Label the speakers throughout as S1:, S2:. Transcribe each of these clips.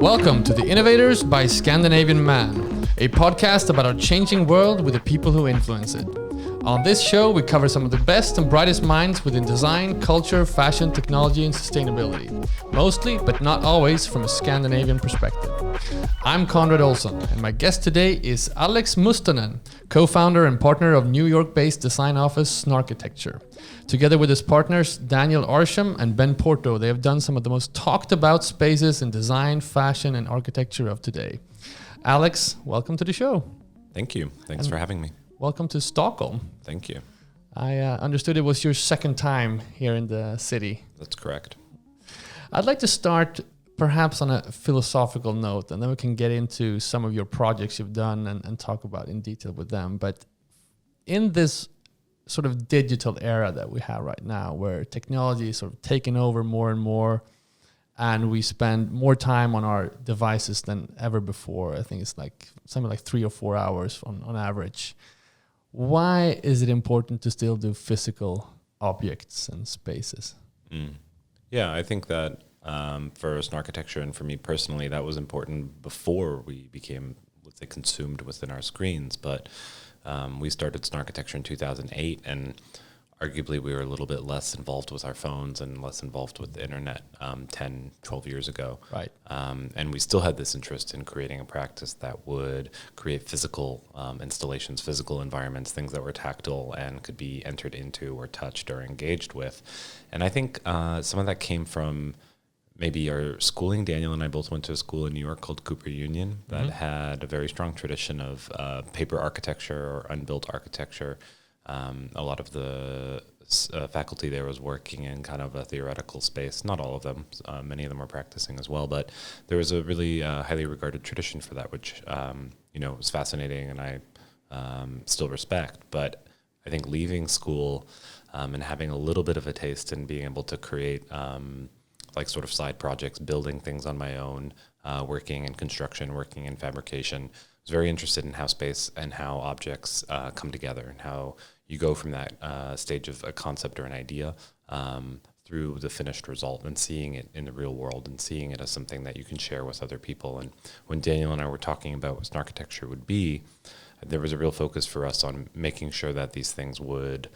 S1: Welcome to The Innovators by Scandinavian Man, a podcast about our changing world with the people who influence it. On this show, we cover some of the best and brightest minds within design, culture, fashion, technology, and sustainability. Mostly, but not always, from a Scandinavian perspective. I'm Conrad Olsson, and my guest today is Alex Mustonen, co-founder and partner of New York-based design office Snarkitecture. Together with his partners, Daniel Arsham and Ben Porto, they have done some of the most talked about spaces in design, fashion, and architecture of today. Alex, welcome to the show.
S2: Thank you. Thanks for having me.
S1: Welcome to Stockholm.
S2: Thank you.
S1: I understood it was your second time here in the city.
S2: That's correct.
S1: I'd like to start perhaps on a philosophical note, and then we can get into some of your projects you've done and talk about in detail with them. But in this sort of digital era that we have right now, where technology is sort of taking over more and more, and we spend more time on our devices than ever before. I think it's like something like 3 or 4 hours on average. Why is it important to still do physical objects and spaces?
S2: Yeah, I think that for Snarkitecture and for me personally, that was important before we became, let's say, consumed within our screens. But we started Snarkitecture in 2008, and arguably we were a little bit less involved with our phones and less involved with the internet 10, 12 years ago.
S1: Right.
S2: And we still had this interest in creating a practice that would create physical installations, physical environments, things that were tactile and could be entered into or touched or engaged with. And I think some of that came from maybe our schooling. Daniel and I both went to a school in New York called Cooper Union that had a very strong tradition of paper architecture or unbuilt architecture. A lot of the faculty there was working in kind of a theoretical space. Not all of them. Many of them are practicing as well. But there was a really highly regarded tradition for that, which was fascinating, and I still respect. But I think leaving school and having a little bit of a taste and being able to create like sort of side projects, building things on my own, working in construction, working in fabrication, I was very interested in how space and how objects come together and how you go from that stage of a concept or an idea through the finished result and seeing it in the real world and seeing it as something that you can share with other people. And when Daniel and I were talking about what Snarkitecture would be, there was a real focus for us on making sure that these things would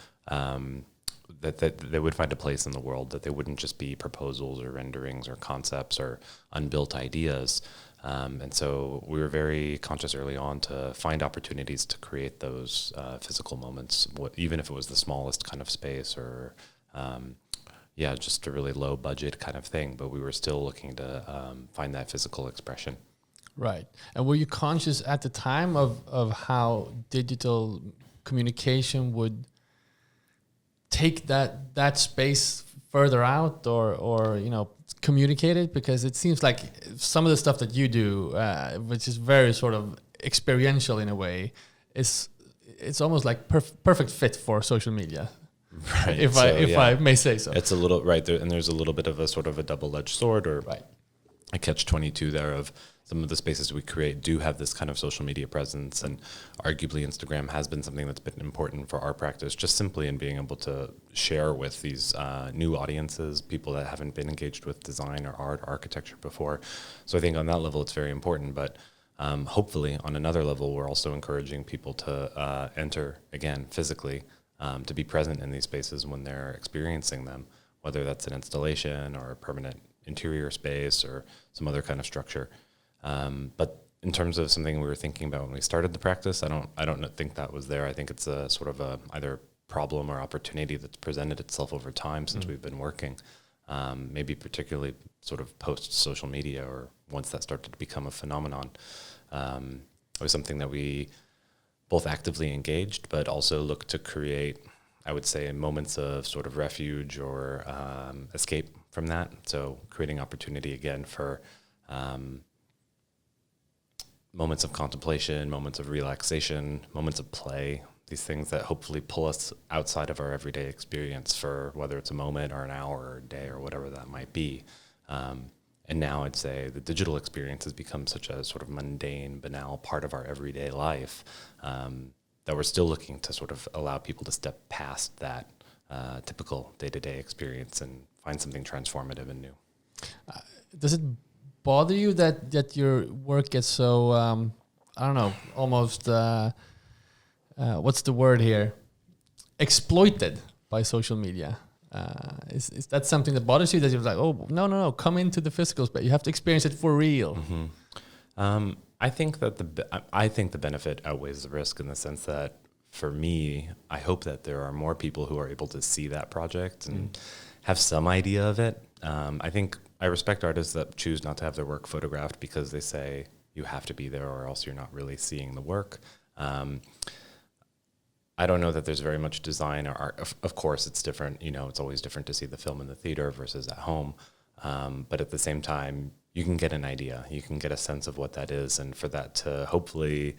S2: that they would find a place in the world, that they wouldn't just be proposals or renderings or concepts or unbuilt ideas. And so we were very conscious early on to find opportunities to create those physical moments, even if it was the smallest kind of space or, just a really low budget kind of thing. But we were still looking to find that physical expression.
S1: Right. And were you conscious at the time of how digital communication would take that space further out or communicate it? Because it seems like some of the stuff that you do, which is very sort of experiential in a way, it's almost like perfect fit for social media.
S2: Right.
S1: If I may say so.
S2: It's a little right there, and there's a little bit of a sort of a double-edged sword or a catch-22 there of some of the spaces we create do have this kind of social media presence, and arguably Instagram has been something that's been important for our practice, just simply in being able to share with these new audiences, people that haven't been engaged with design or art or architecture before. So I think on that level it's very important, but hopefully on another level we're also encouraging people to enter, again, physically, to be present in these spaces when they're experiencing them, whether that's an installation or a permanent interior space or some other kind of structure. But in terms of something we were thinking about when we started the practice, I don't think that was there. I think it's a sort of a either problem or opportunity that's presented itself over time since we've been working. Maybe particularly sort of post social media or once that started to become a phenomenon. It was something that we both actively engaged, but also looked to create, I would say, moments of sort of refuge or escape from that. So creating opportunity again for moments of contemplation, moments of relaxation, moments of play, these things that hopefully pull us outside of our everyday experience for whether it's a moment or an hour or a day or whatever that might be. And now I'd say the digital experience has become such a sort of mundane, banal part of our everyday life that we're still looking to sort of allow people to step past that typical day-to-day experience and find something transformative and new.
S1: Does it bother you that your work gets so I don't know, almost what's the word here? Exploited by social media. Is that something that bothers you, that you're like, oh, no, come into the physical space, you have to experience it for real?
S2: I think that the benefit outweighs the risk, in the sense that, for me, I hope that there are more people who are able to see that project and have some idea of it. I think I respect artists that choose not to have their work photographed because they say you have to be there or else you're not really seeing the work. I don't know that there's very much design or art. Of course, it's different. You know, it's always different to see the film in the theater versus at home. But at the same time, you can get an idea. You can get a sense of what that is. And for that to hopefully,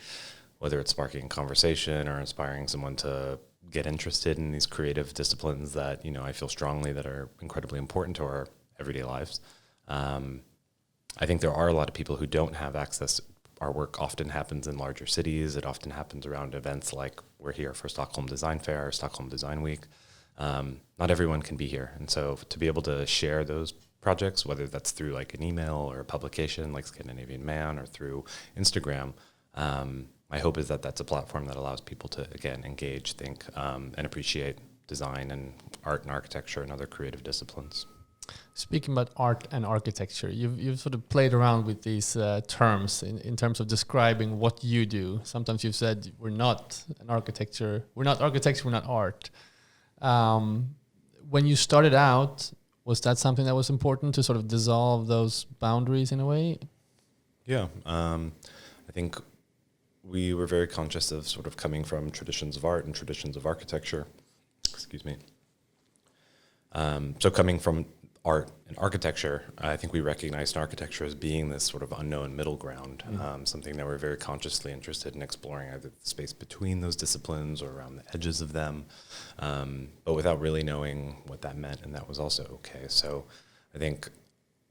S2: whether it's sparking conversation or inspiring someone to get interested in these creative disciplines that, you know, I feel strongly that are incredibly important to our everyday lives. I think there are a lot of people who don't have access. Our work often happens in larger cities. It often happens around events like we're here for Stockholm Design Fair or Stockholm Design Week. Not everyone can be here. And so to be able to share those projects, whether that's through like an email or a publication like Scandinavian Man or through Instagram, my hope is that that's a platform that allows people to, again, engage, think, and appreciate design and art and architecture and other creative disciplines.
S1: Speaking about art and architecture, you've sort of played around with these terms in terms of describing what you do. Sometimes you've said we're not architecture, we're not art. When you started out, was that something that was important to sort of dissolve those boundaries in a way?
S2: Yeah, I think we were very conscious of sort of coming from traditions of art and traditions of architecture. Excuse me. So coming from art and architecture, I think we recognized architecture as being this sort of unknown middle ground, something that we're very consciously interested in exploring, either the space between those disciplines or around the edges of them, but without really knowing what that meant, and that was also okay. So I think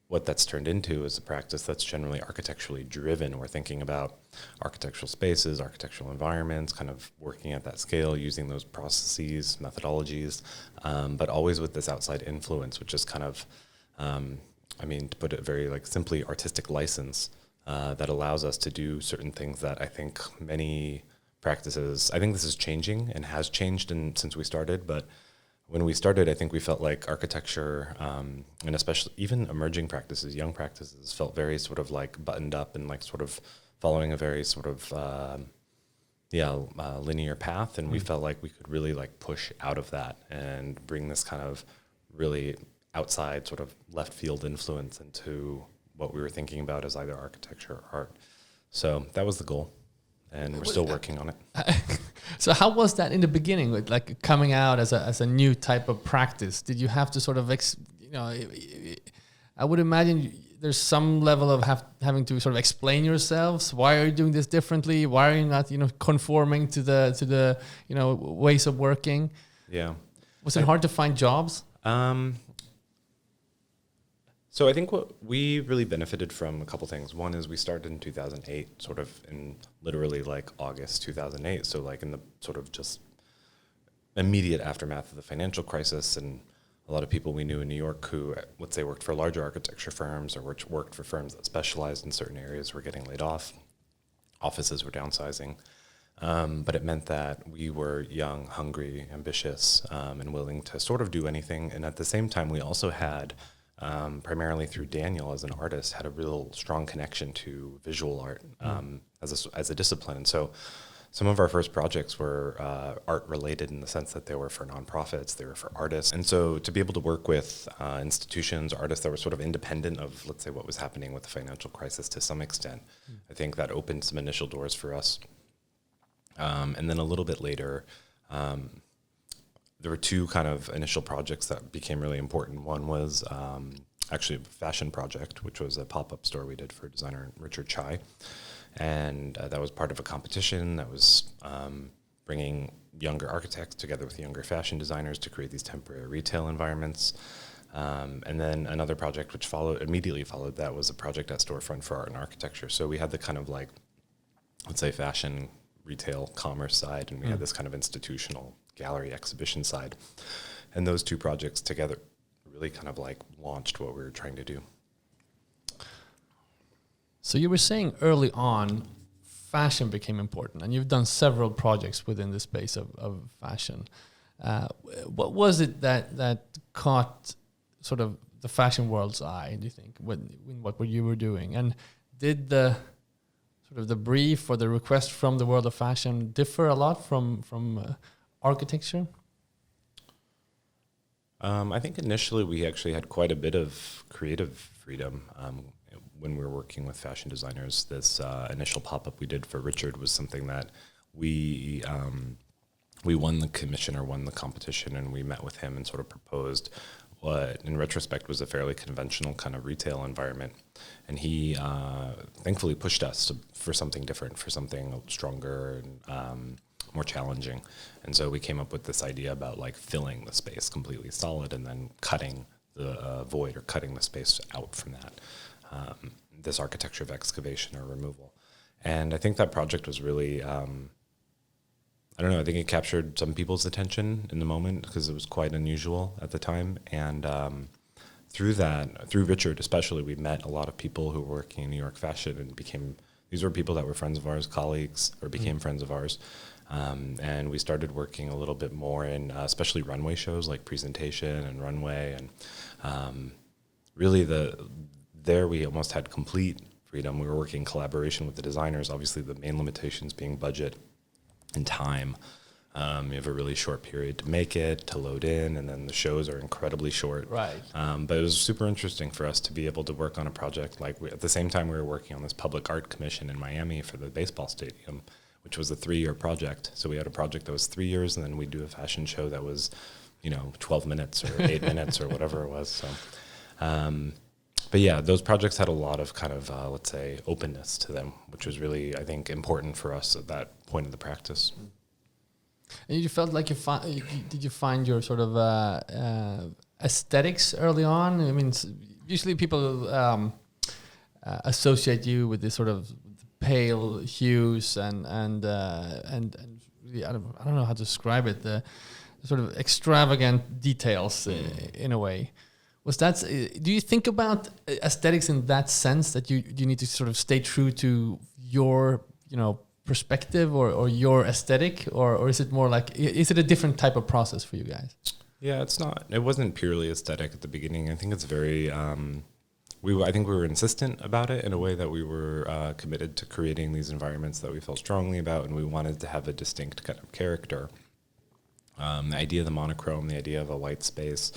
S2: what that's turned into is a practice that's generally architecturally driven. We're thinking about architectural spaces, architectural environments, kind of working at that scale, using those processes, methodologies, but always with this outside influence, which is kind of, to put it very like simply, artistic license that allows us to do certain things that I think many practices, I think this is changing and has changed since we started, but when we started, I think we felt like architecture, and especially even emerging practices, young practices, felt very sort of like buttoned up and like sort of following a very sort of linear path. And we felt like we could really like push out of that and bring this kind of really outside sort of left field influence into what we were thinking about as either architecture or art. So that was the goal, and we're still working on it.
S1: So how was that in the beginning, with like coming out as a new type of practice? Did you have to sort of, I would imagine there's some level of having to sort of explain yourselves. Why are you doing this differently? Why are you not, conforming to the ways of working?
S2: Yeah.
S1: Was it hard to find jobs?
S2: So I think what we really benefited from a couple things. One is we started in 2008, sort of in literally like August 2008. So like in the sort of just immediate aftermath of the financial crisis, and a lot of people we knew in New York who, let's say, worked for larger architecture firms or worked for firms that specialized in certain areas were getting laid off. Offices were downsizing. But it meant that we were young, hungry, ambitious, and willing to sort of do anything. And at the same time, we also had, primarily through Daniel as an artist, had a real strong connection to visual art as a discipline. And so some of our first projects were art related in the sense that they were for nonprofits, they were for artists. And so to be able to work with institutions, artists that were sort of independent of, let's say, what was happening with the financial crisis to some extent, I think that opened some initial doors for us. And then a little bit later, there were two kind of initial projects that became really important. One was actually a fashion project, which was a pop-up store we did for designer Richard Chai. And that was part of a competition that was bringing younger architects together with younger fashion designers to create these temporary retail environments. And then another project which immediately followed that was a project at Storefront for Art and Architecture. So we had the kind of like, let's say, fashion retail commerce side, and we had this kind of institutional gallery exhibition side. And those two projects together really kind of like launched what we were trying to do.
S1: So you were saying early on, fashion became important, and you've done several projects within the space of fashion. What was it that caught sort of the fashion world's eye, do you think, when what you were doing? And did the sort of the brief or the request from the world of fashion differ a lot from architecture?
S2: I think initially we actually had quite a bit of creative freedom when we were working with fashion designers. This initial pop-up we did for Richard was something that we won the commission or won the competition, and we met with him and sort of proposed what in retrospect was a fairly conventional kind of retail environment. And he thankfully pushed us for something different, for something stronger and more challenging. And so we came up with this idea about like filling the space completely solid and then cutting the void or cutting the space out from that. This architecture of excavation or removal. And I think that project was really, I don't know, I think it captured some people's attention in the moment because it was quite unusual at the time. And through Richard especially, we met a lot of people who were working in New York fashion and these were people that were friends of ours, colleagues, or became friends of ours. And we started working a little bit more in especially runway shows like Presentation and Runway. And really there we almost had complete freedom. We were working in collaboration with the designers, obviously the main limitations being budget and time. You have a really short period to make it, to load in, and then the shows are incredibly short.
S1: Right.
S2: But it was super interesting for us to be able to work on a project like at the same time we were working on this public art commission in Miami for the baseball stadium, which was a 3-year project. So we had a project that was 3 years, and then we'd do a fashion show that was, 12 minutes or 8 minutes or whatever it was. So, but yeah, those projects had a lot of kind of, let's say, openness to them, which was really, I think, important for us at that point of the practice.
S1: And you felt like did you find your sort of aesthetics early on? I mean, usually people associate you with this sort of pale hues and really, I don't know how to describe it, the sort of extravagant details in a way. Was that? Do you think about aesthetics in that sense that you need to sort of stay true to your perspective or your aesthetic, or is it more like, is it a different type of process for you guys?
S2: Yeah, it wasn't purely aesthetic at the beginning. I think it's very I think we were insistent about it in a way that we were committed to creating these environments that we felt strongly about, and we wanted to have a distinct kind of character. The idea of the monochrome, the idea of a white space,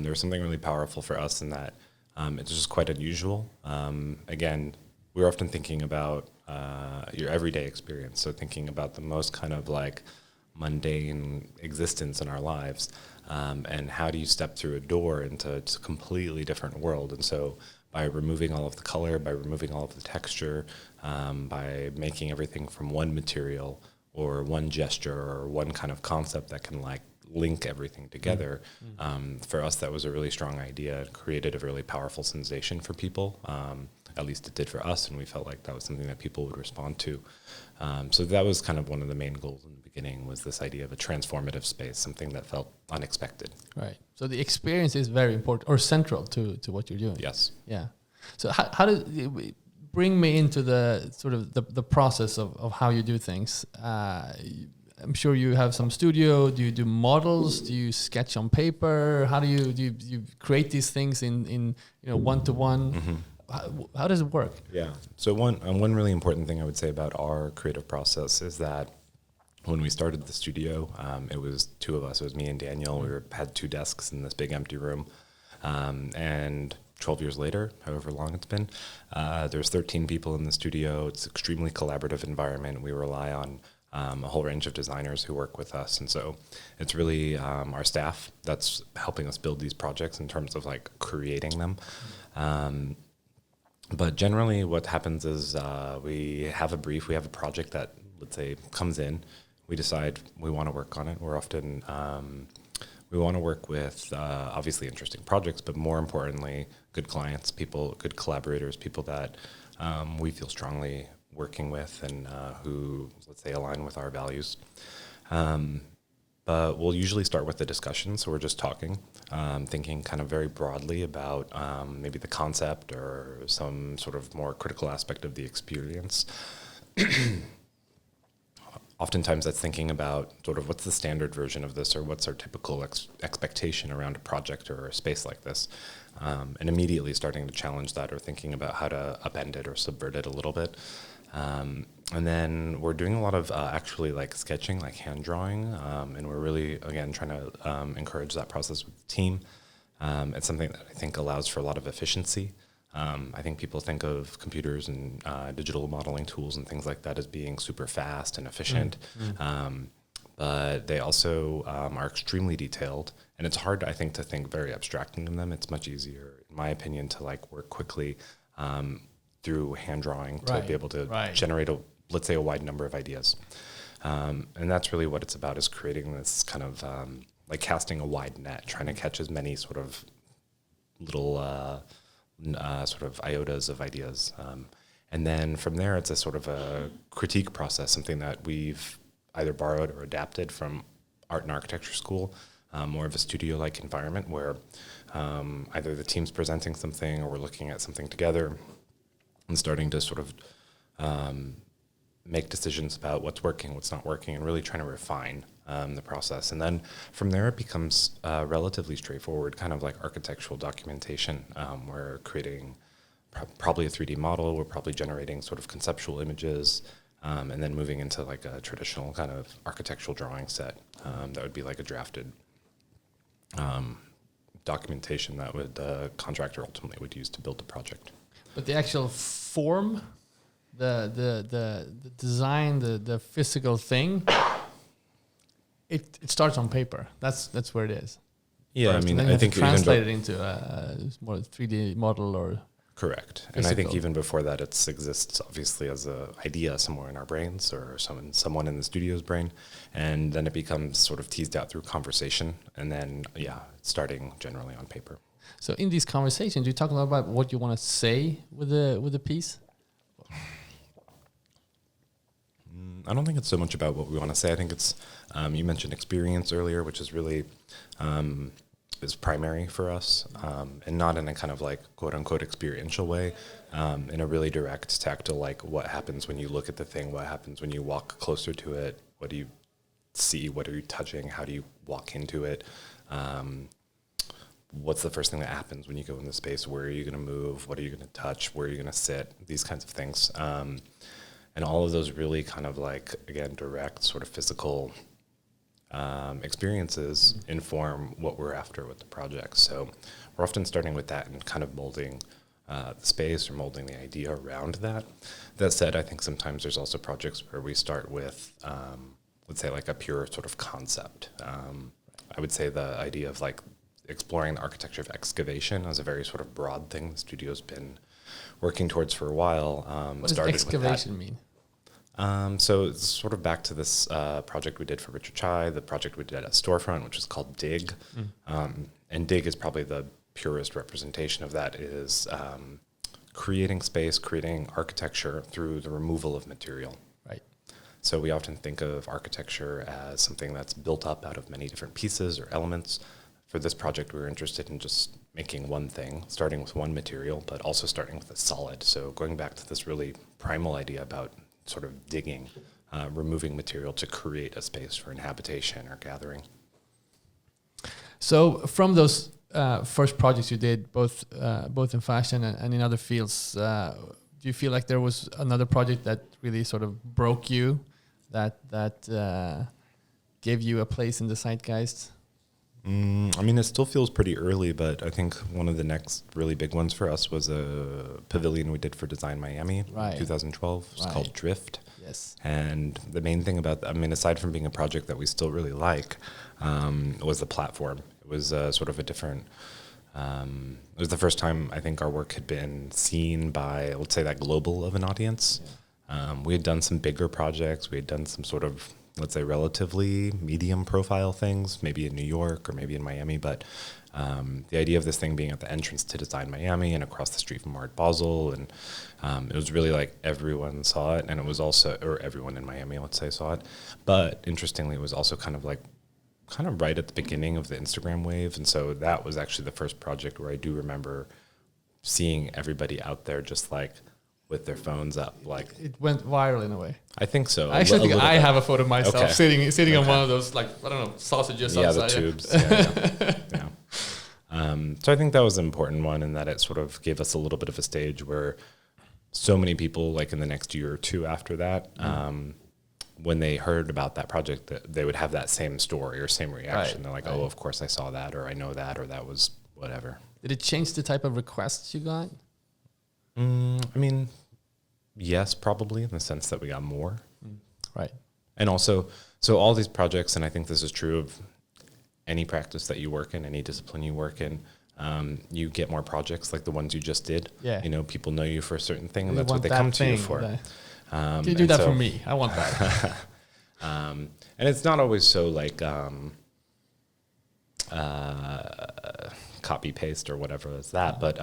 S2: there was something really powerful for us in that it's just quite unusual. Again, we were often thinking about your everyday experience, so thinking about the most kind of like mundane existence in our lives, and how do you step through a door into a completely different world. And so by removing all of the color, by removing all of the texture, by making everything from one material or one gesture or one kind of concept that can like link everything together, for us that was a really strong idea. It created a really powerful sensation for people. At least it did for us, and we felt like that was something that people would respond to. So that was kind of one of the main goals in the beginning, was this idea of a transformative space, something that felt unexpected.
S1: Right. So the experience is very important or central to what you're doing.
S2: Yes.
S1: Yeah. So how does it bring me into the sort of the process of how you do things? I'm sure you have some studio. Do you do models? Do you sketch on paper? How do you create these things in one-to-one?
S2: Mm-hmm.
S1: How does it work?
S2: Yeah. So one really important thing I would say about our creative process is that when we started the studio, it was two of us. It was me and Daniel. We had 2 desks in this big empty room. And 12 years later, however long it's been, there's 13 people in the studio. It's an extremely collaborative environment. We rely on a whole range of designers who work with us. And so it's really our staff that's helping us build these projects in terms of like creating them. But generally what happens is we have a brief, we have a project that, let's say, comes in. We decide we want to work on it. We're often, we want to work with obviously interesting projects, but more importantly, good clients, good collaborators, people that we feel strongly working with and who, let's say, align with our values. But we'll usually start with the discussion. So we're just talking, thinking kind of very broadly about maybe the concept or some sort of more critical aspect of the experience. Oftentimes that's thinking about sort of what's the standard version of this, or what's our typical expectation around a project or a space like this. And immediately starting to challenge that, or thinking about how to upend it or subvert it a little bit. And then we're doing a lot of actually like sketching, like hand drawing, and we're really, again, trying to encourage that process with the team. It's something that I think allows for a lot of efficiency. I think people think of computers and digital modeling tools and things like that as being super fast and efficient, but they also are extremely detailed, and it's hard, I think, to think very abstractly in them. It's much easier, in my opinion, to like work quickly through hand drawing to be able to generate let's say a wide number of ideas. And that's really what it's about, is creating this kind of like casting a wide net, trying to catch as many sort of little sort of iotas of ideas. And then from there, it's a sort of a critique process, something that we've either borrowed or adapted from art and architecture school, more of a studio-like environment where either the team's presenting something or we're looking at something together and starting to sort of make decisions about what's working, what's not working, and really trying to refine the process. And then from there, it becomes relatively straightforward, kind of like architectural documentation. We're creating probably a 3D model. We're probably generating sort of conceptual images, and then moving into like a traditional kind of architectural drawing set. That would be like a drafted documentation that the contractor ultimately would use to build the project.
S1: But the actual form, the design, the physical thing, it starts on paper. That's where it is.
S2: Yeah,
S1: first.
S2: I mean,
S1: And then
S2: I think
S1: translate it into a more 3D model or
S2: correct.
S1: physical.
S2: And I think even before that, it exists obviously as an idea somewhere in our brains or someone in the studio's brain, and then it becomes sort of teased out through conversation, and then starting generally on paper.
S1: So in these conversations, you talk a lot about what you want to say with the piece.
S2: I don't think it's so much about what we want to say. I think it's, you mentioned experience earlier, which is really, is primary for us, and not in a kind of like quote unquote experiential way, in a really direct, tactile, like what happens when you look at the thing, what happens when you walk closer to it, what do you see, what are you touching, how do you walk into it, what's the first thing that happens when you go in the space, where are you going to move, what are you going to touch, where are you going to sit, these kinds of things. And all of those really kind of like, again, direct sort of physical experiences inform what we're after with the project. So we're often starting with that and kind of molding the space or molding the idea around that. That said, I think sometimes there's also projects where we start with, let's say, like a pure sort of concept. I would say the idea of like exploring the architecture of excavation as a very sort of broad thing the studio's been working towards for a while.
S1: What does excavation mean?
S2: So it's sort of back to this project we did for Richard Chai, the project we did at Storefront, which is called Dig. And Dig is probably the purest representation of that, is creating space, creating architecture through the removal of material.
S1: Right.
S2: So we often think of architecture as something that's built up out of many different pieces or elements. For this project, we were interested in just making one thing, starting with one material, but also starting with a solid. So going back to this really primal idea about sort of digging, removing material to create a space for inhabitation or gathering.
S1: So from those first projects you did, both in fashion and in other fields, do you feel like there was another project that really sort of broke you, that gave you a place in the zeitgeist?
S2: I mean, it still feels pretty early, but I think one of the next really big ones for us was a pavilion we did for Design Miami in 2012. It's called Drift.
S1: Yes.
S2: And the main thing about that, I mean, aside from being a project that we still really like, was the platform. It was sort of a different, it was the first time I think our work had been seen by, let's say, that global of an audience. Yeah. We had done some bigger projects. We had done some sort of, let's say, relatively medium profile things, maybe in New York or maybe in Miami. But the idea of this thing being at the entrance to Design Miami and across the street from Art Basel, and it was really like everyone saw it, and it was also, or everyone in Miami, let's say, saw it. But interestingly, it was also kind of like kind of right at the beginning of the Instagram wave. And so that was actually the first project where I do remember seeing everybody out there just like with their phones up. Like
S1: it went viral in a way.
S2: I think so.
S1: I actually think I have a photo of myself
S2: Okay.
S1: sitting on one of those, like, I don't know, sausages outside.
S2: The tubes. So I think that was an important one, in that it sort of gave us a little bit of a stage where so many people, like in the next year or two after that, when they heard about that project, that they would have that same story or same reaction. They're like, oh, of course I saw that, or I know that, or that was whatever.
S1: Did it change the type of requests you got?
S2: I mean, yes, probably, in the sense that we got more.
S1: Right.
S2: And also, so all these projects, and I think this is true of any practice that you work in, any discipline you work in, you get more projects like the ones you just did.
S1: Yeah.
S2: You know, people know you for a certain thing, and
S1: You
S2: that's what
S1: want
S2: they
S1: that
S2: come to you
S1: thing,
S2: for.
S1: Can you do that for me? I want that.
S2: And it's not always so like copy paste or whatever is that, but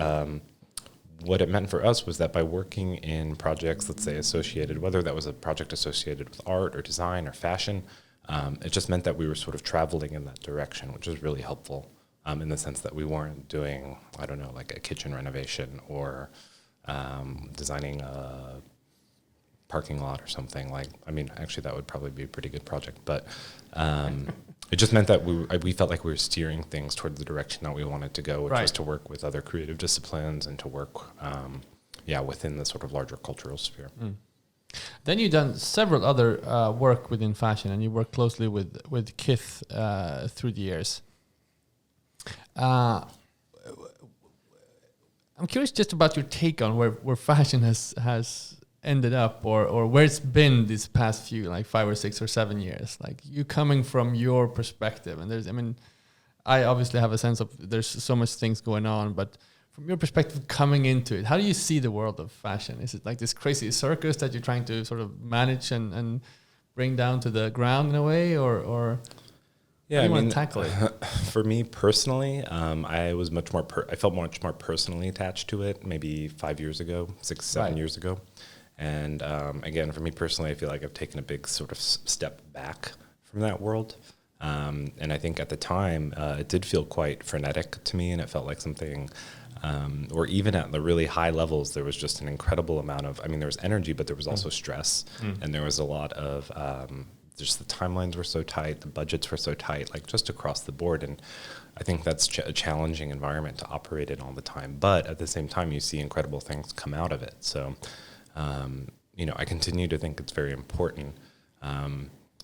S2: what it meant for us was that by working in projects, let's say associated, whether that was a project associated with art or design or fashion, it just meant that we were sort of traveling in that direction, which was really helpful in the sense that we weren't doing, I don't know, like a kitchen renovation or designing a parking lot or something. Like, I mean, actually that would probably be a pretty good project, but it just meant that we felt like we were steering things toward the direction that we wanted to go, which was to work with other creative disciplines and to work, within the sort of larger cultural sphere.
S1: Then you've done several other work within fashion, and you work closely with Kith through the years. I'm curious just about your take on where fashion has ended up, or where it's been these past few, like 5 or 6 or 7 years. Like, you coming from your perspective, and I obviously have a sense of there's so much things going on, but from your perspective coming into it, how do you see the world of fashion? Is it like this crazy circus that you're trying to sort of manage and bring down to the ground in a way, or how do you want to tackle it?
S2: For me personally, I was much more. I felt much more personally attached to it. Maybe 5 years ago, 6, 7 years ago, and again, for me personally, I feel like I've taken a big sort of step back from that world. And I think at the time, it did feel quite frenetic to me, and it felt like something. Or even at the really high levels, there was just an incredible amount of, there was energy, but there was also stress. And there was a lot of, just the timelines were so tight, the budgets were so tight, like just across the board. And I think that's a challenging environment to operate in all the time. But at the same time, you see incredible things come out of it. So, I continue to think it's very important.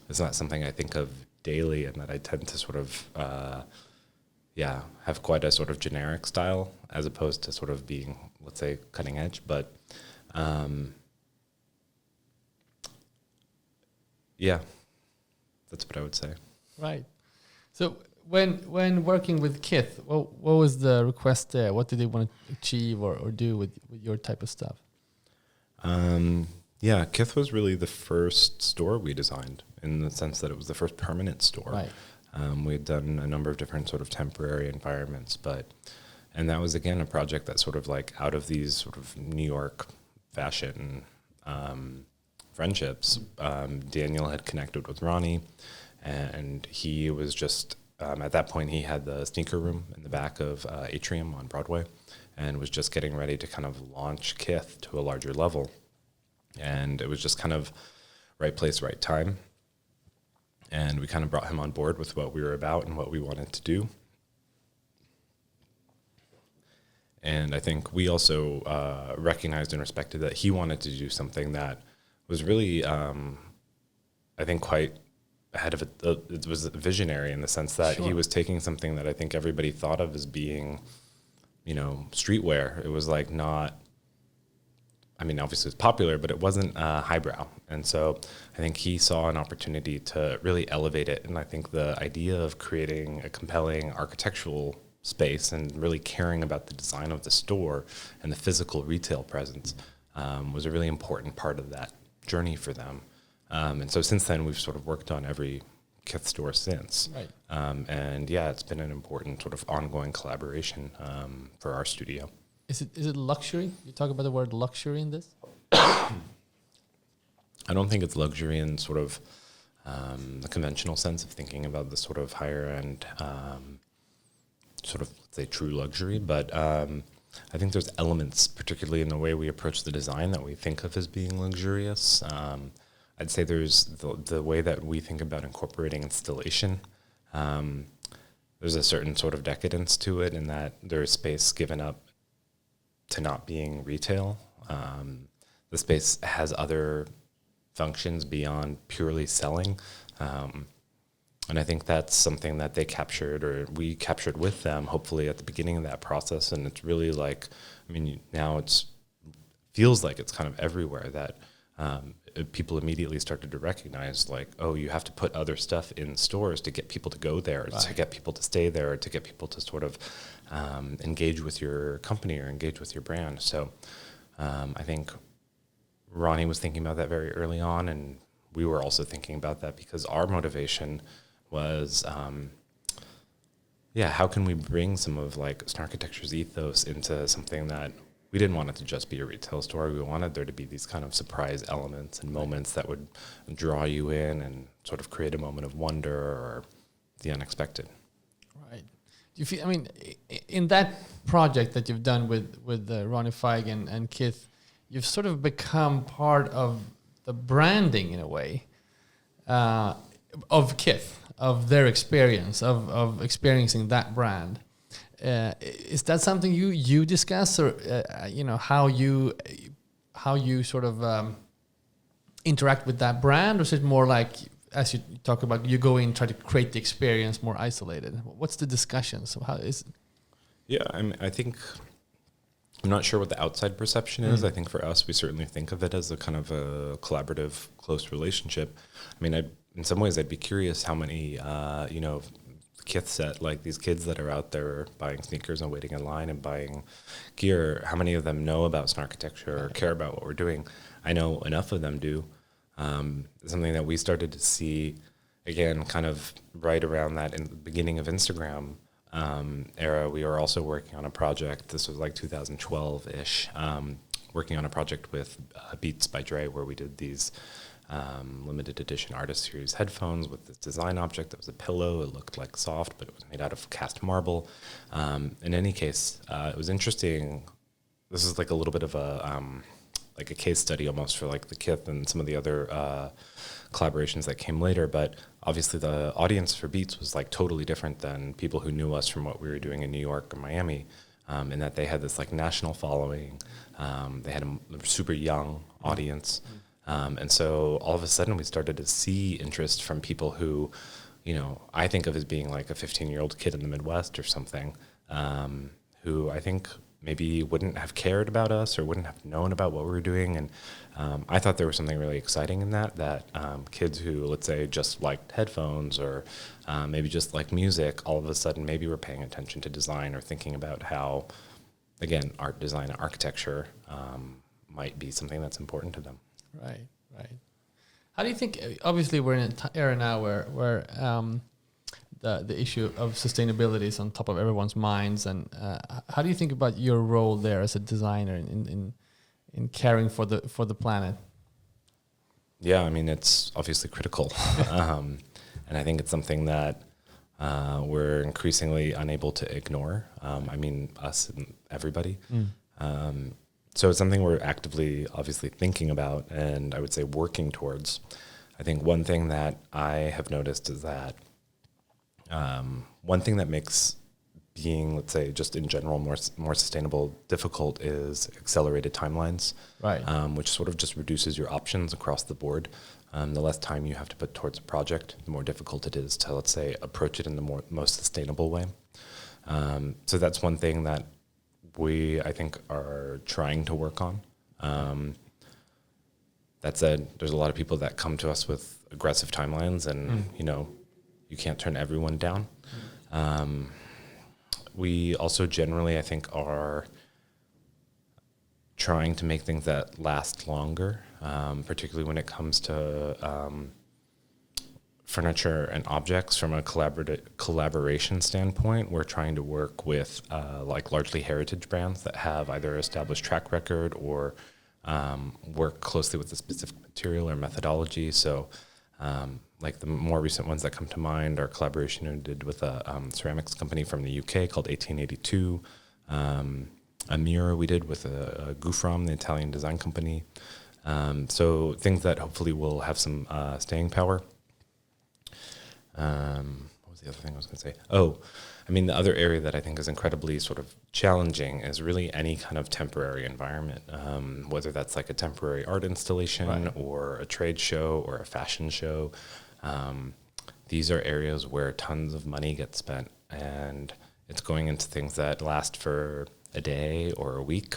S2: It's not something I think of daily, and that I tend to sort of, have quite a sort of generic style as opposed to sort of being, let's say, cutting edge. But that's what I would say.
S1: Right. So when working with Kith, what was the request there? What did they want to achieve or do with your type of stuff?
S2: Kith was really the first store we designed, in the sense that it was the first permanent store.
S1: Right.
S2: We had done a number of different sort of temporary environments, and that was, again, a project that sort of like out of these sort of New York fashion friendships, Daniel had connected with Ronnie, and he was just, at that point, he had the sneaker room in the back of Atrium on Broadway, and was just getting ready to kind of launch Kith to a larger level. And it was just kind of right place, right time. And we kind of brought him on board with what we were about and what we wanted to do. And I think we also recognized and respected that he wanted to do something that was really, I think, quite ahead of it. It was visionary, in the sense that he was taking something that I think everybody thought of as being, streetwear. It was like not, obviously it's popular, but it wasn't highbrow. And so I think he saw an opportunity to really elevate it. And I think the idea of creating a compelling architectural space and really caring about the design of the store and the physical retail presence was a really important part of that journey for them. And so since then, we've sort of worked on every Kith store since.
S1: Right.
S2: It's been an important sort of ongoing collaboration for our studio.
S1: Is it luxury? You talk about the word luxury in this?
S2: I don't think it's luxury in sort of the conventional sense of thinking about the sort of higher end, sort of, let's say, true luxury. But I think there's elements, particularly in the way we approach the design, that we think of as being luxurious. I'd say there's the way that we think about incorporating installation. There's a certain sort of decadence to it in that there's space given up to not being retail. The space has other functions beyond purely selling. And I think that's something that they captured, or we captured with them, hopefully at the beginning of that process. And it's really like, I mean, now it feels like it's kind of everywhere that people immediately started to recognize, like, oh, you have to put other stuff in stores to get people to go there, right, to get people to stay there, to get people to sort of engage with your company or engage with your brand. So I think Ronnie was thinking about that very early on, and we were also thinking about that because our motivation was, how can we bring some of like Snarkitecture's ethos into something that we didn't want it to just be a retail store. We wanted there to be these kind of surprise elements and moments that would draw you in and sort of create a moment of wonder or the unexpected.
S1: Right. Do you feel, I mean, in that project that you've done with Ronnie Feig and Kith, you've sort of become part of the branding in a way of Kith, of their experience, of experiencing that brand. Is that something you discuss, or how you sort of interact with that brand, or is it more like, as you talk about, you go in and try to create the experience more isolated? What's the discussion? So how is it?
S2: Yeah, I think I'm not sure what the outside perception is. I think for us, we certainly think of it as a kind of a collaborative, close relationship. I mean, in some ways, I'd be curious how many, Kith set, like these kids that are out there buying sneakers and waiting in line and buying gear, how many of them know about Snarkitecture or care about what we're doing? I know enough of them do. Something that we started to see, again, kind of right around that in the beginning of Instagram era, we were also working on a project, this was like 2012-ish, working on a project with Beats by Dre, where we did these limited edition artist series headphones with this design object that was a pillow. It looked like soft, but it was made out of cast marble. In any case, it was interesting. This is like a little bit of a like a case study almost for like the Kith and some of the other collaborations that came later. But obviously the audience for Beats was like totally different than people who knew us from what we were doing in New York or Miami, in that they had this like national following. They had a super young audience. And so all of a sudden we started to see interest from people who, I think of as being like a 15-year-old kid in the Midwest or something, who I think maybe wouldn't have cared about us or wouldn't have known about what we were doing. And I thought there was something really exciting in that kids who, let's say, just liked headphones or maybe just like music, all of a sudden maybe were paying attention to design or thinking about how, again, art, design, and architecture might be something that's important to them.
S1: Right. How do you think? Obviously, we're in an era now where the issue of sustainability is on top of everyone's minds. And how do you think about your role there as a designer in caring for the planet?
S2: Yeah, I mean, it's obviously critical, and I think it's something that we're increasingly unable to ignore. I mean, us and everybody. So it's something we're actively, obviously, thinking about and I would say working towards. I think one thing that I have noticed is that one thing that makes being, let's say, just in general, more sustainable difficult is accelerated timelines, right? Which sort of just reduces your options across the board. The less time you have to put towards a project, the more difficult it is to, let's say, approach it in the most sustainable way. So that's one thing that we, I think, are trying to work on. That said, there's a lot of people that come to us with aggressive timelines, and you can't turn everyone down. We also generally, I think, are trying to make things that last longer, particularly when it comes to furniture and objects from a collaboration standpoint. We're trying to work with like largely heritage brands that have either established track record or work closely with a specific material or methodology. So Like the more recent ones that come to mind are collaboration we did with a ceramics company from the UK called 1882. A mirror we did with a Gufram, the Italian design company. So things that hopefully will have some staying power. What was the other thing I was going to say? Oh, I mean, the other area that I think is incredibly sort of challenging is really any kind of temporary environment, whether that's like a temporary art installation or a trade show or a fashion show. These are areas where tons of money gets spent, and it's going into things that last for a day or a week.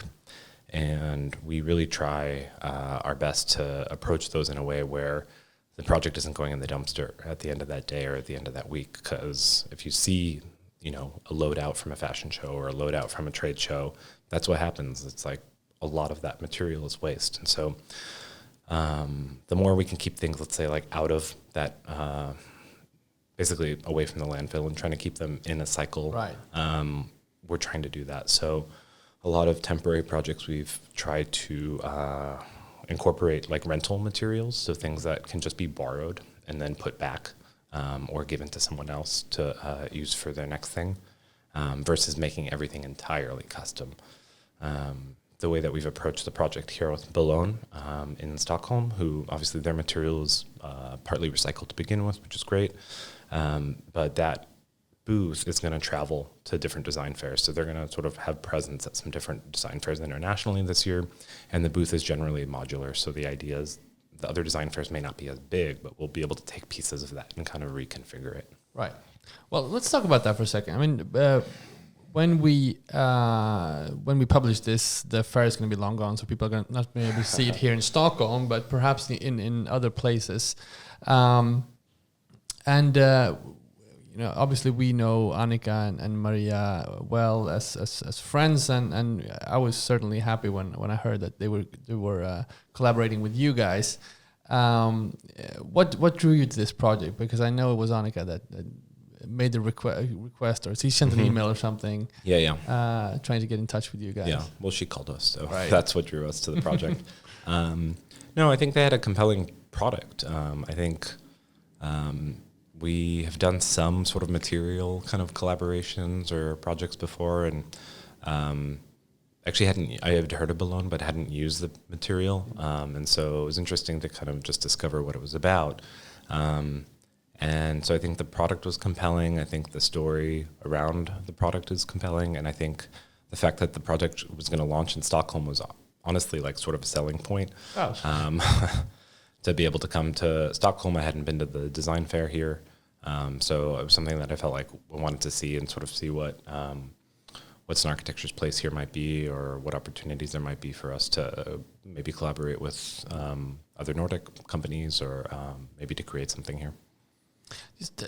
S2: And we really try our best to approach those in a way where the project isn't going in the dumpster at the end of that day or at the end of that week. Because if you see, a loadout from a fashion show or a loadout from a trade show, that's what happens. It's like a lot of that material is waste. And so the more we can keep things, let's say, like out of that, basically away from the landfill and trying to keep them in a cycle, we're trying to do that. So a lot of temporary projects we've tried to incorporate like rental materials, so things that can just be borrowed and then put back or given to someone else to use for their next thing, versus making everything entirely custom. The way that we've approached the project here with Bolon in Stockholm, who obviously their material is partly recycled to begin with, which is great, but that booth is going to travel to different design fairs. So they're going to sort of have presence at some different design fairs internationally this year. And the booth is generally modular. So the idea is the other design fairs may not be as big, but we'll be able to take pieces of that and kind of reconfigure it.
S1: Right. Well, let's talk about that for a second. I mean, when we publish this, the fair is going to be long gone, so people are going to not be able to see it here in Stockholm, but perhaps in other places. Obviously we know Annika and Maria well as friends, and I was certainly happy when I heard that they were collaborating with you guys. What drew you to this project? Because I know it was Annika that made the request, or she sent an email or something. Trying to get in touch with you guys.
S2: Yeah, well, she called us, so that's what drew us to the project. No, I think they had a compelling product. I think we have done some sort of material kind of collaborations or projects before, and actually I had heard of Bolon, but hadn't used the material, and so it was interesting to kind of just discover what it was about. And so I think the product was compelling. I think the story around the product is compelling, and I think the fact that the project was going to launch in Stockholm was honestly like sort of a selling point. To be able to come to Stockholm. I hadn't been to the design fair here. So it was something that I felt like I wanted to see and sort of see what Snarkitecture's place here might be, or what opportunities there might be for us to maybe collaborate with other Nordic companies, or maybe to create something here.
S1: Just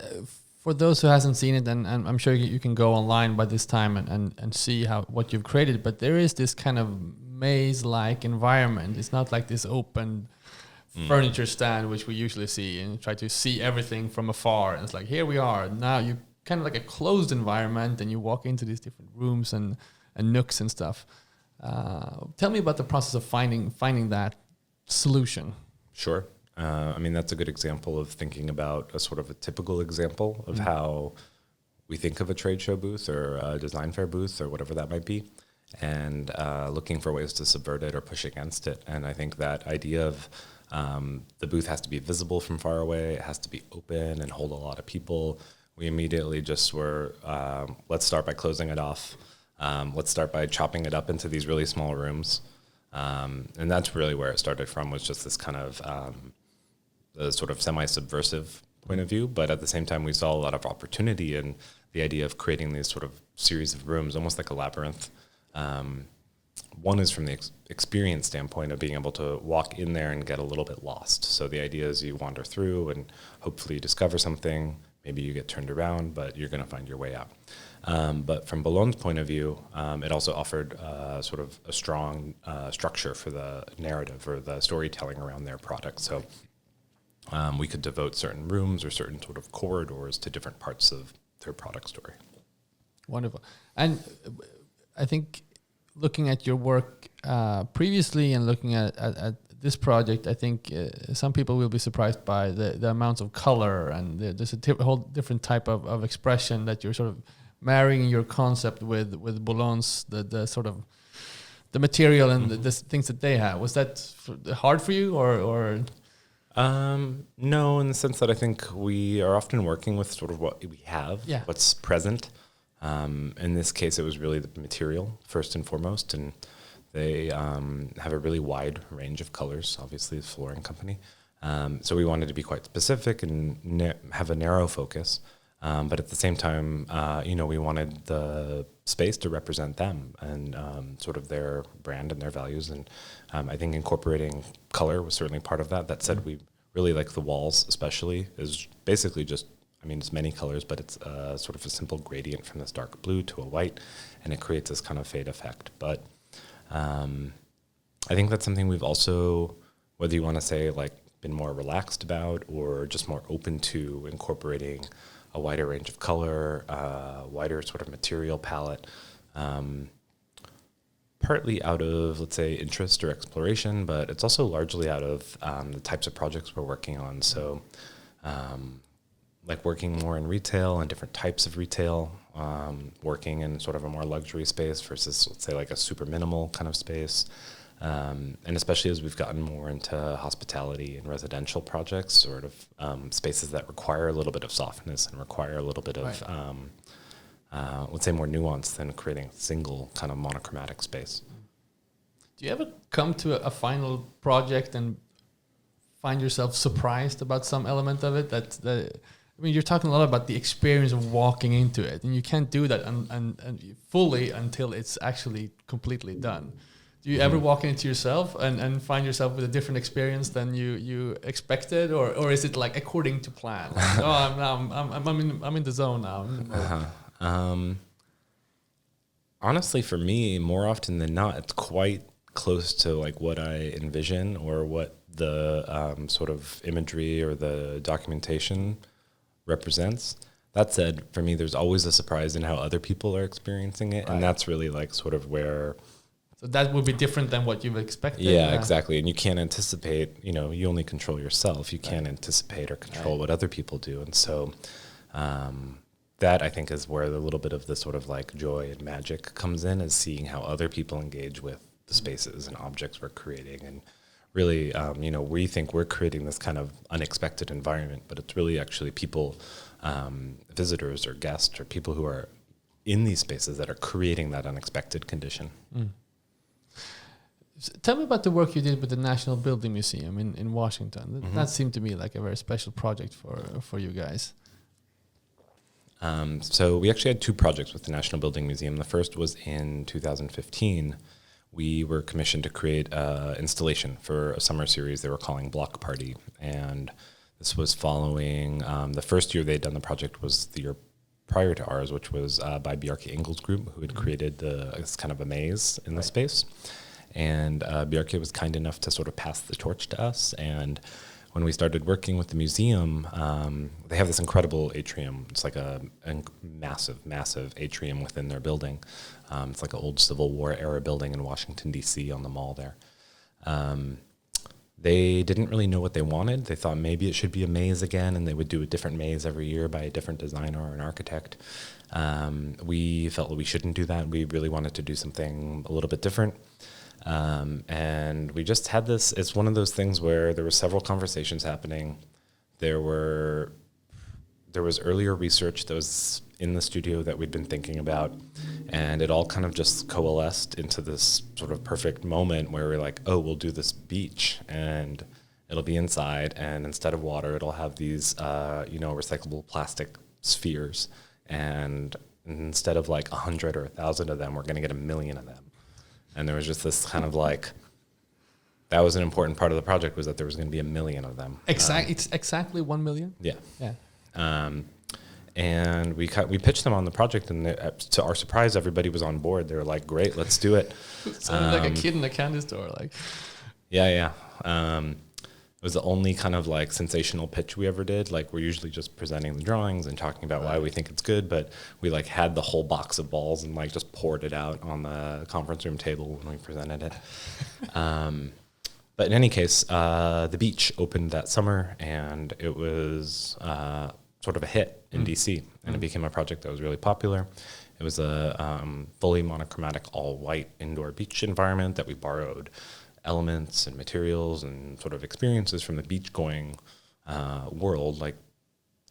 S1: for those who hasn't seen it, and I'm sure you can go online by this time and see what you've created, but there is this kind of maze-like environment. It's not like this open furniture stand, which we usually see, and try to see everything from afar. And it's like, here we are. Now you kind of like a closed environment, and you walk into these different rooms and nooks and stuff. Tell me about the process of finding that solution.
S2: Sure. I mean, that's a good example of thinking about a sort of a typical example of how we think of a trade show booth or a design fair booth or whatever that might be, and looking for ways to subvert it or push against it. And I think that idea of the booth has to be visible from far away. It has to be open and hold a lot of people. We immediately just were, let's start by closing it off. Let's start by chopping it up into these really small rooms. And that's really where it started from, was just this kind of a sort of semi-subversive point of view. But at the same time, we saw a lot of opportunity in the idea of creating these sort of series of rooms, almost like a labyrinth. One is from the experience standpoint of being able to walk in there and get a little bit lost. So the idea is you wander through and hopefully discover something. Maybe you get turned around, but you're going to find your way out. But from Bolon's point of view, it also offered sort of a strong structure for the narrative or the storytelling around their product. So we could devote certain rooms or certain sort of corridors to different parts of their product story.
S1: Wonderful. And I think looking at your work previously and looking at this project, I think some people will be surprised by the amounts of color, and there's a whole different type of expression that you're sort of marrying your concept with Bolon's the sort of the material and the things that they have. Was that hard for you, or?
S2: No, in the sense that I think we are often working with sort of what we have, what's present. In this case, it was really the material first and foremost, and they have a really wide range of colors, obviously, the flooring company. So we wanted to be quite specific and have a narrow focus. But at the same time, we wanted the space to represent them and sort of their brand and their values. And I think incorporating color was certainly part of that. That said, we really like the walls, especially, is basically just, it's many colors, but it's sort of a simple gradient from this dark blue to a white, and it creates this kind of fade effect. But I think that's something we've also, whether you want to say like been more relaxed about or just more open to incorporating a wider range of color, wider sort of material palette, partly out of, let's say, interest or exploration, but it's also largely out of the types of projects we're working on. So like working more in retail and different types of retail, working in sort of a more luxury space versus, let's say, like a super minimal kind of space. And especially as we've gotten more into hospitality and residential projects, sort of spaces that require a little bit of softness and require a little bit of, let's say, more nuance than creating a single kind of monochromatic space.
S1: Do you ever come to a final project and find yourself surprised about some element of it? You're talking a lot about the experience of walking into it, and you can't do that and fully until it's actually completely done. Do you ever walk into yourself and find yourself with a different experience than you expected, or is it like according to plan? Like, I'm in the zone now.
S2: Honestly, for me, more often than not, it's quite close to like what I envision or what the sort of imagery or the documentation represents. That said, for me, there's always a surprise in how other people are experiencing it, and that's really like sort of where.
S1: So that would be different than what you've expected.
S2: Yeah, exactly. And you can't anticipate, you only control yourself. You can't anticipate or control what other people do. And so that, I think, is where a little bit of the sort of like joy and magic comes in, is seeing how other people engage with the spaces and objects we're creating. And really, we think we're creating this kind of unexpected environment, but it's really actually people, visitors or guests or people who are in these spaces that are creating that unexpected condition.
S1: Tell me about the work you did with the National Building Museum in Washington. That seemed to me like a very special project for you guys.
S2: So we actually had two projects with the National Building Museum. The first was in 2015. We were commissioned to create an installation for a summer series they were calling Block Party. And this was following, the first year they'd done the project was the year prior to ours, which was by Bjarke Ingels Group, who had created this kind of a maze in the space. And Bjarke was kind enough to sort of pass the torch to us. And when we started working with the museum, they have this incredible atrium. It's like a massive, massive atrium within their building. It's like an old Civil War era building in Washington, D.C. on the mall there. They didn't really know what they wanted. They thought maybe it should be a maze again, and they would do a different maze every year by a different designer or an architect. We felt that we shouldn't do that. We really wanted to do something a little bit different. And we just had this, it's one of those things where there were several conversations happening. There was earlier research that was in the studio that we'd been thinking about, and it all kind of just coalesced into this sort of perfect moment where we're like, oh, we'll do this beach and it'll be inside, and instead of water, it'll have these, recyclable plastic spheres. And instead of like 100 or 1,000 of them, we're going to get 1 million of them. And there was just this kind of like, that was an important part of the project, was that there was going to be 1 million of them.
S1: It's exactly 1 million?
S2: Yeah. And we pitched them on the project, and to our surprise, everybody was on board. They were like, great, let's do it.
S1: It sounded like a kid in a candy store. Like.
S2: Yeah. It was the only kind of like sensational pitch we ever did. Like, we're usually just presenting the drawings and talking about why we think it's good, but we like had the whole box of balls and like just poured it out on the conference room table when we presented it. But in any case, the beach opened that summer, and it was sort of a hit in DC, and it became a project that was really popular. It was a fully monochromatic, all-white indoor beach environment that we borrowed elements and materials and sort of experiences from the beach-going world,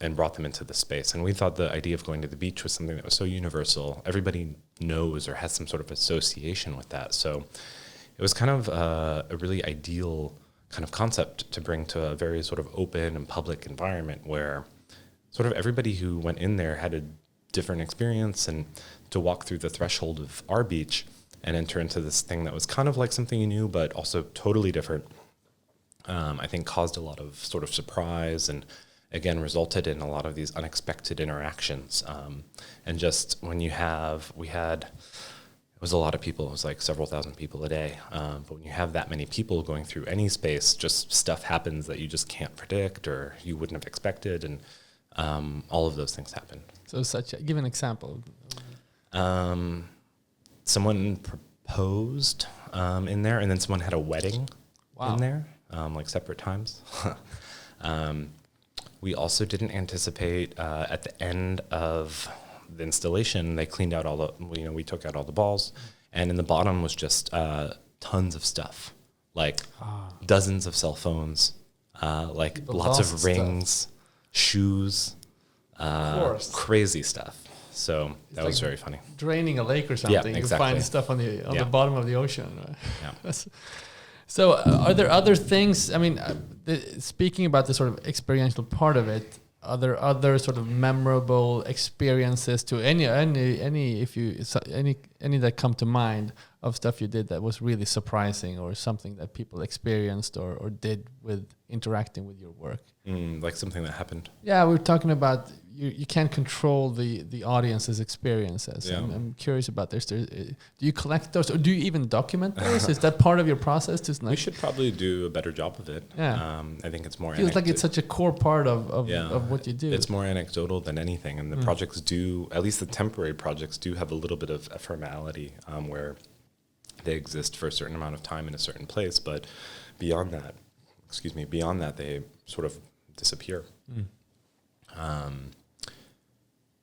S2: and brought them into the space. And we thought the idea of going to the beach was something that was so universal. Everybody knows or has some sort of association with that. So it was kind of a really ideal kind of concept to bring to a very sort of open and public environment where sort of everybody who went in there had a different experience, and to walk through the threshold of our beach and enter into this thing that was kind of like something you knew, but also totally different, I think caused a lot of sort of surprise, and again resulted in a lot of these unexpected interactions. And just when we had, it was a lot of people, it was like several thousand people a day. But when you have that many people going through any space, just stuff happens that you just can't predict or you wouldn't have expected, and all of those things happen.
S1: So give an example.
S2: Someone proposed in there, and then someone had a wedding in there, like separate times. We also didn't anticipate at the end of the installation, they cleaned out we took out all the balls, and in the bottom was just tons of stuff, like dozens of cell phones, like lots of rings, shoes, crazy stuff. So that was very funny.
S1: Draining a lake or something.
S2: Yeah, exactly.
S1: You find stuff on the bottom of the ocean. Right?
S2: Yeah.
S1: So are there other things? I mean, speaking about the sort of experiential part of it, are there other sort of memorable experiences to any that come to mind of stuff you did that was really surprising, or something that people experienced or did with interacting with your work?
S2: Like something that happened.
S1: Yeah, we're talking about you can't control the audience's experiences.
S2: Yeah.
S1: I'm curious about this. Do you collect those, or do you even document those? Is that part of your process?
S2: We should probably do a better job of it.
S1: Yeah.
S2: I think it's more.
S1: Feels like it's such a core part of what you do.
S2: It's more anecdotal than anything, and the projects do, at least the temporary projects, do have a little bit of ephemerality, where they exist for a certain amount of time in a certain place, but beyond that, they sort of disappear.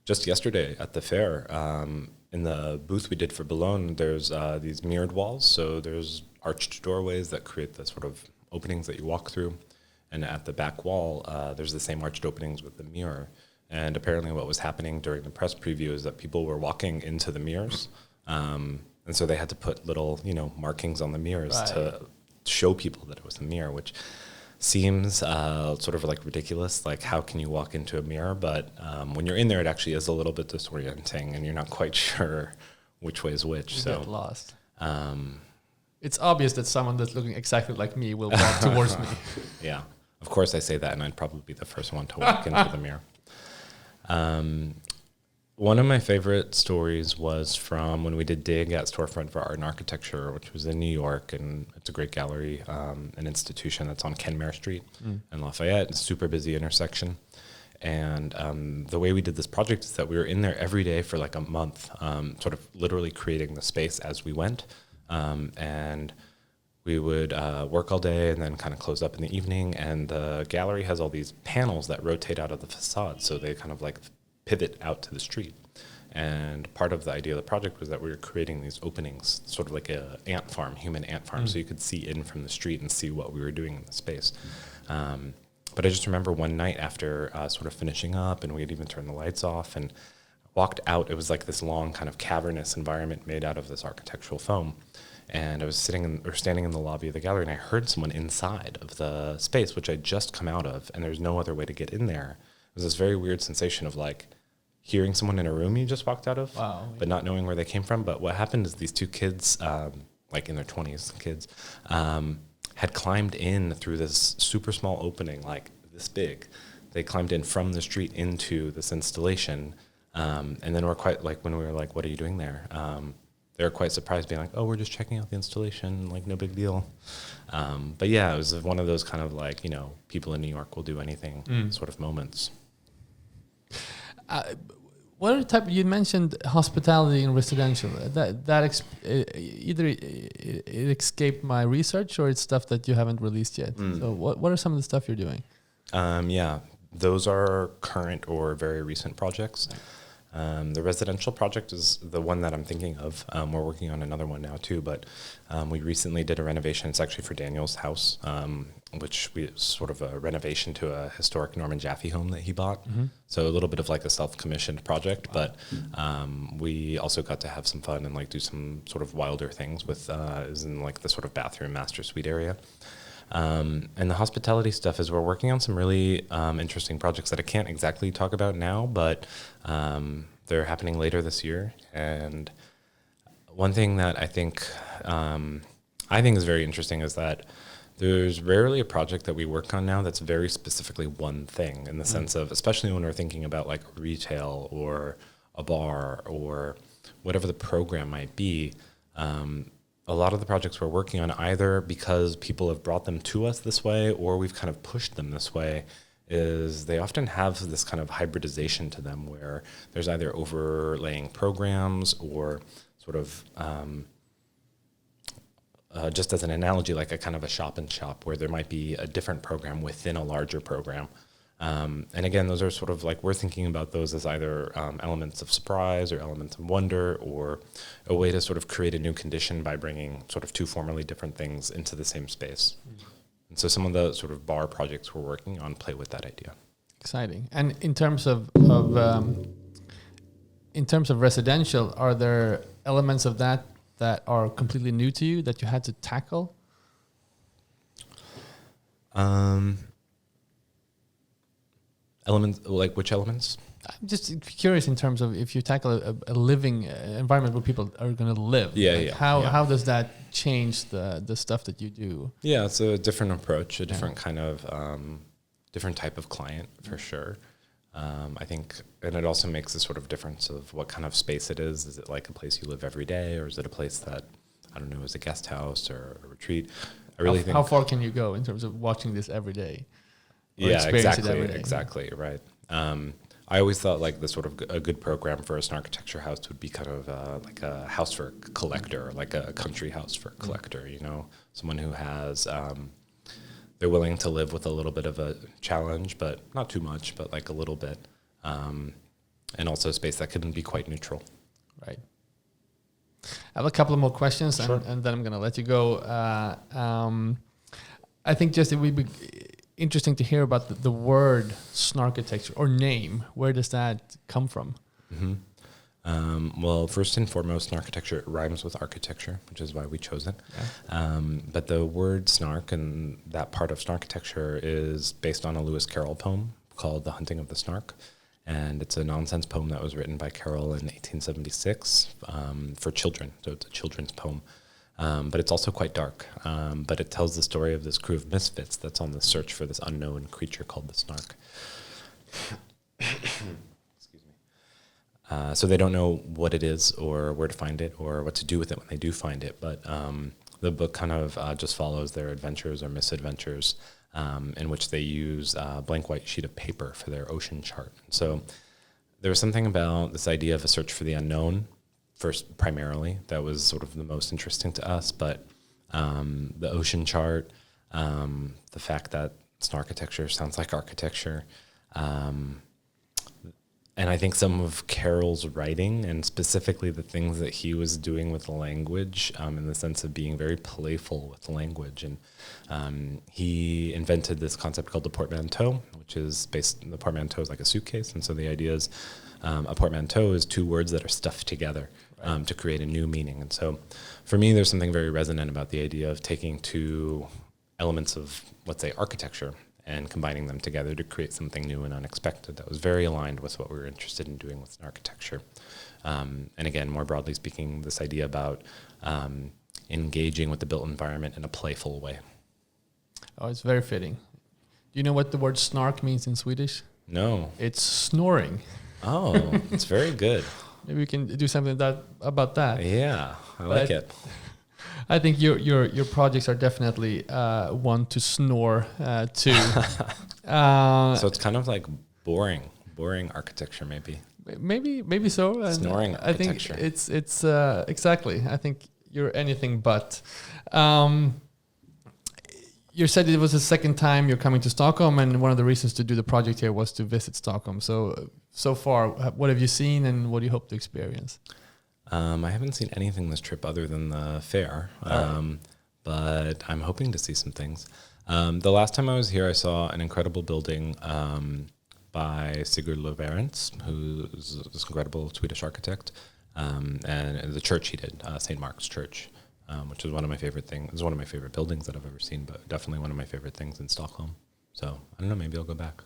S2: Just yesterday at the fair, in the booth we did for Bolon, there's these mirrored walls. So there's arched doorways that create the sort of openings that you walk through. And at the back wall, there's the same arched openings with the mirror. And apparently what was happening during the press preview is that people were walking into the mirrors. And so they had to put little, markings on the mirrors to show people that it was a mirror, which seems sort of like ridiculous. Like, how can you walk into a mirror? But when you're in there, it actually is a little bit disorienting, and you're not quite sure which way is which.
S1: You
S2: so
S1: get lost. It's obvious that someone that's looking exactly like me will walk towards me.
S2: Yeah, of course I say that, and I'd probably be the first one to walk into the mirror. One of my favorite stories was from when we did Dig at Storefront for Art and Architecture, which was in New York, and it's a great gallery, an institution that's on Kenmare Street in Lafayette, a super busy intersection. And the way we did this project is that we were in there every day for like a month, sort of literally creating the space as we went. And we would work all day and then kind of close up in the evening. And the gallery has all these panels that rotate out of the facade, so they kind of like pivot out to the street. And part of the idea of the project was that we were creating these openings, sort of like a ant farm, human ant farm, so you could see in from the street and see what we were doing in the space. But I just remember one night after sort of finishing up, and we had even turned the lights off and walked out. It was like this long kind of cavernous environment made out of this architectural foam. And I was standing in the lobby of the gallery, and I heard someone inside of the space, which I'd just come out of, and there's no other way to get in there. It was this very weird sensation of like hearing someone in a room you just walked out of, but not knowing where they came from. But what happened is these two kids, like in their 20s, had climbed in through this super small opening, like this big. They climbed in from the street into this installation. And then we're quite like, when we were like, what are you doing there? They were quite surprised, being like, oh, we're just checking out the installation, like no big deal. But yeah, it was one of those kind of like, people in New York will do anything sort of moments.
S1: What are the type? You mentioned hospitality and residential. Either it escaped my research or it's stuff that you haven't released yet. So what are some of the stuff you're doing?
S2: Yeah, those are current or very recent projects. The residential project is the one that I'm thinking of. We're working on another one now too, but we recently did a renovation. It's actually for Daniel's house, which was sort of a renovation to a historic Norman Jaffe home that he bought. So a little bit of like a self-commissioned project, but we also got to have some fun and like do some sort of wilder things with is in like the sort of bathroom master suite area. And the hospitality stuff is we're working on some really interesting projects that I can't exactly talk about now, but they're happening later this year. And one thing that I think is very interesting is that there's rarely a project that we work on now that's very specifically one thing, in the sense of, especially when we're thinking about like retail or a bar or whatever the program might be. A lot of the projects we're working on, either because people have brought them to us this way or we've kind of pushed them this way, is they often have this kind of hybridization to them where there's either overlaying programs or sort of, just as an analogy, like a kind of a shop and shop where there might be a different program within a larger program. And again, those are sort of like, we're thinking about those as either elements of surprise or elements of wonder, or a way to sort of create a new condition by bringing sort of two formerly different things into the same space. And so some of the sort of bar projects we're working on play with that idea.
S1: Exciting. And in terms of residential, are there elements of that are completely new to you that you had to tackle?
S2: Elements, like which elements?
S1: I'm just curious in terms of if you tackle a living environment where people are going to live. How does that change the stuff that you do? Yeah,
S2: it's a different approach, a different kind of different type of client for sure. I think, and it also makes a sort of difference of what kind of space it is. Is it like a place you live every day, or is it a place that, I don't know, is a guest house or a retreat? I really think.
S1: How far can you go in terms of watching this every day?
S2: Yeah, exactly, right. I always thought like the sort of a good program for a Snarkitecture house would be kind of like a house for a collector, like a country house for a collector, you know, someone who has, they're willing to live with a little bit of a challenge, but not too much, but like a little bit. And also a space that can be quite neutral.
S1: Right. I have a couple of more questions,
S2: sure.
S1: and then I'm going to let you go. I think just it would be interesting to hear about the word Snarkitecture or name. Where does that come from?
S2: Well, first and foremost, Snarkitecture rhymes with architecture, which is why we chose it. Yeah. But the word snark and that part of Snarkitecture is based on a Lewis Carroll poem called The Hunting of the Snark. And it's a nonsense poem that was written by Carroll in 1876 for children. So it's a children's poem. But it's also quite dark. But it tells the story of this crew of misfits that's on the search for this unknown creature called the Snark. Excuse me. So they don't know what it is or where to find it or what to do with it when they do find it. But the book kind of just follows their adventures or misadventures in which they use a blank white sheet of paper for their ocean chart. So there was something about this idea of a search for the unknown, first primarily, that was sort of the most interesting to us, but the ocean chart, the fact that Snarkitecture sounds like architecture, and I think some of Carroll's writing, and specifically the things that he was doing with language, in the sense of being very playful with language. And he invented this concept called the portmanteau, which is the portmanteau is like a suitcase. And so the idea is a portmanteau is two words that are stuffed together to create a new meaning. And so for me, there's something very resonant about the idea of taking two elements of, let's say, architecture and combining them together to create something new and unexpected that was very aligned with what we were interested in doing with Snarkitecture. And again, more broadly speaking, this idea about engaging with the built environment in a playful way.
S1: Oh, it's very fitting. Do you know what the word snark means in Swedish?
S2: No.
S1: It's snoring.
S2: Oh, it's very good.
S1: Maybe we can do something about that.
S2: Yeah, I like it.
S1: I think your projects are definitely one to snore to.
S2: So it's kind of like boring architecture, maybe.
S1: maybe so. And
S2: Snoring
S1: I think
S2: architecture.
S1: it's exactly. I think you're anything but. You said it was the second time you're coming to Stockholm, and one of the reasons to do the project here was to visit Stockholm. So far, what have you seen, and what do you hope to experience?
S2: I haven't seen anything this trip other than the fair, but I'm hoping to see some things. The last time I was here, I saw an incredible building by Sigurd Löfverens, who's this incredible Swedish architect, and the church he did, St. Mark's Church, which is one of my favorite things. It's one of my favorite buildings that I've ever seen, but definitely one of my favorite things in Stockholm. So I don't know, maybe I'll go back.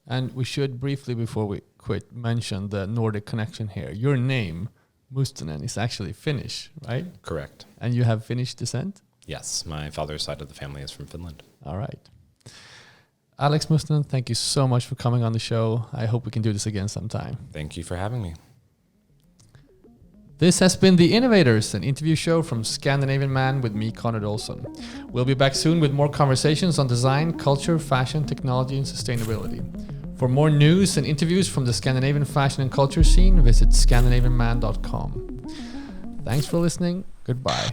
S1: And we should briefly, before we quit, mention the Nordic connection here. Your name, Mustonen, is actually Finnish, right?
S2: Correct.
S1: And you have Finnish descent?
S2: Yes, my father's side of the family is from Finland.
S1: All right. Alex Mustonen, thank you so much for coming on the show. I hope we can do this again sometime.
S2: Thank you for having me.
S1: This has been The Innovators, an interview show from Scandinavian Man with me, Conrad Olson. We'll be back soon with more conversations on design, culture, fashion, technology, and sustainability. For more news and interviews from the Scandinavian fashion and culture scene, visit scandinavianman.com. Thanks for listening. Goodbye.